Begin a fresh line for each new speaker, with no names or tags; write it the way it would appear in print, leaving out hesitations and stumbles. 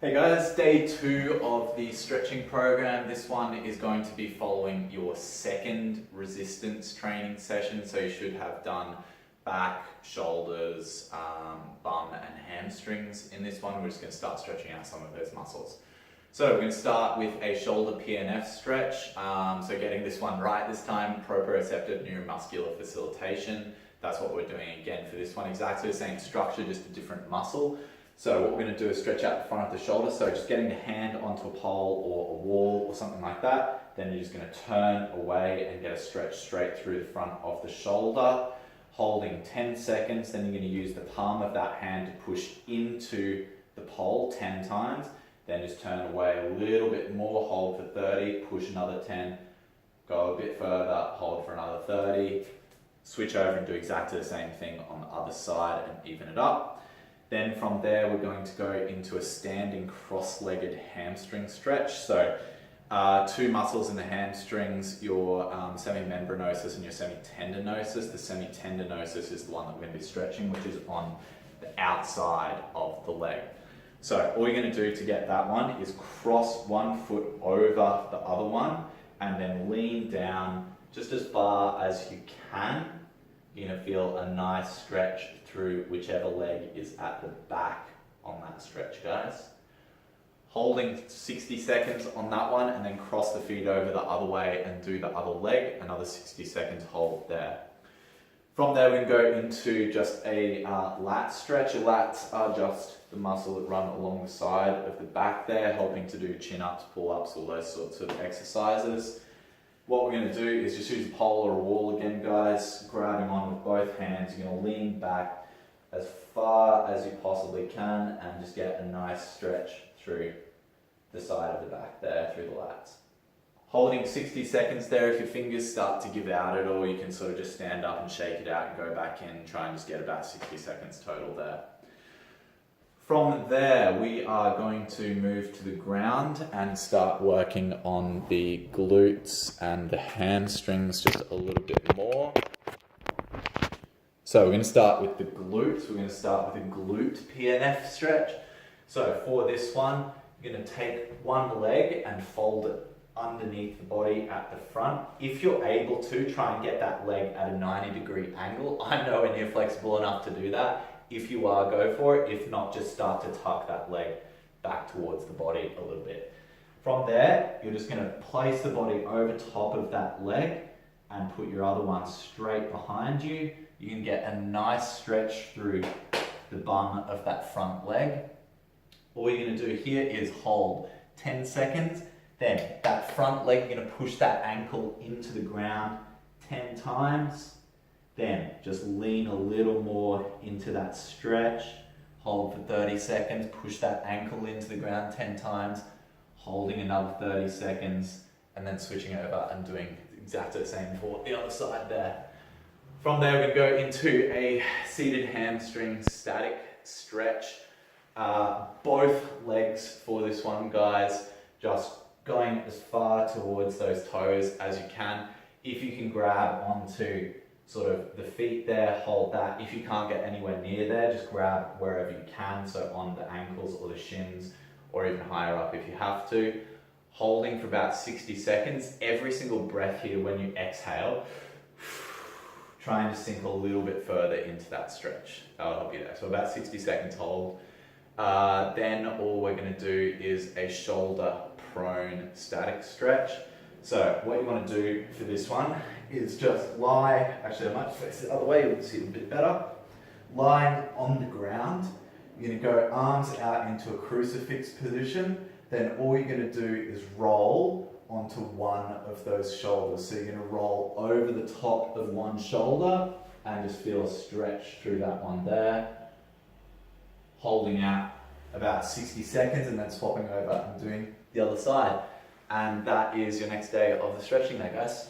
Hey guys, day 2 of the stretching program. This one is going to be following your second resistance training session. So you should have done back, shoulders, bum and hamstrings in this one. We're just going to start stretching out some of those muscles. So we're going to start with a shoulder PNF stretch. So getting this one right this time, proprioceptive neuromuscular facilitation. That's what we're doing again for this one. Exactly the same structure, just a different muscle. So what we're going to do is stretch out the front of the shoulder. So just getting the hand onto a pole or a wall or something like that. Then you're just going to turn away and get a stretch straight through the front of the shoulder, holding 10 seconds. Then you're going to use the palm of that hand to push into the pole 10 times. Then just turn away a little bit more, hold for 30, push another 10, go a bit further, hold for another 30, switch over and do exactly the same thing on the other side and even it up. Then from there, we're going to go into a standing cross-legged hamstring stretch. So 2 muscles in the hamstrings, your semimembranosus and your semitendinosus. The semitendinosus is the one that we're going to be stretching, which is on the outside of the leg. So all you're going to do to get that one is cross one foot over the other one and then lean down just as far as you can. You're going to feel a nice stretch through whichever leg is at the back on that stretch, guys. Holding 60 seconds on that one and then cross the feet over the other way and do the other leg. Another 60 seconds hold there. From there, we can go into just a lat stretch. Lats are just the muscle that run along the side of the back there, helping to do chin-ups, pull-ups, all those sorts of exercises. What we're going to do is just use a pole or a wall again, guys. Grabbing on with both hands. You're going to lean back as far as you possibly can and just get a nice stretch through the side of the back there, through the lats. Holding 60 seconds there. If your fingers start to give out at all, you can sort of just stand up and shake it out and go back in and try and just get about 60 seconds total there. From there, we are going to move to the ground and start working on the glutes and the hamstrings just a little bit more. So we're going to start with the glutes. We're going to start with a glute PNF stretch. So for this one, you're going to take one leg and fold it underneath the body at the front. If you're able to, try and get that leg at a 90-degree angle. I'm nowhere near flexible enough to do that. If you are, go for it. If not, just start to tuck that leg back towards the body a little bit. From there, you're just going to place the body over top of that leg and put your other one straight behind you. You can get a nice stretch through the bum of that front leg. All you're going to do here is hold 10 seconds. Then that front leg, you're going to push that ankle into the ground 10 times. Then just lean a little more into that stretch. Hold for 30 seconds. Push that ankle into the ground 10 times. Holding another 30 seconds. And then switching over and doing exactly the same for the other side there. From there, we're going to go into a seated hamstring static stretch. Both legs for this one, guys. Just going as far towards those toes as you can. If you can grab onto sort of the feet there, hold that. If you can't get anywhere near there, just grab wherever you can, so on the ankles or the shins, or even higher up if you have to. Holding for about 60 seconds. Every single breath here when you exhale, trying to sink a little bit further into that stretch. That'll help you there. So about 60 seconds hold. Then all we're going to do is a shoulder prone static stretch. So what you want to do for this one is just lie, actually I might face it the other way, you'll see it a bit better. Lying on the ground, you're going to go arms out into a crucifix position. Then all you're going to do is roll onto one of those shoulders. So you're going to roll over the top of one shoulder and just feel a stretch through that one there. Holding out about 60 seconds and then swapping over and doing the other side. And that is your next day of the stretching there, guys.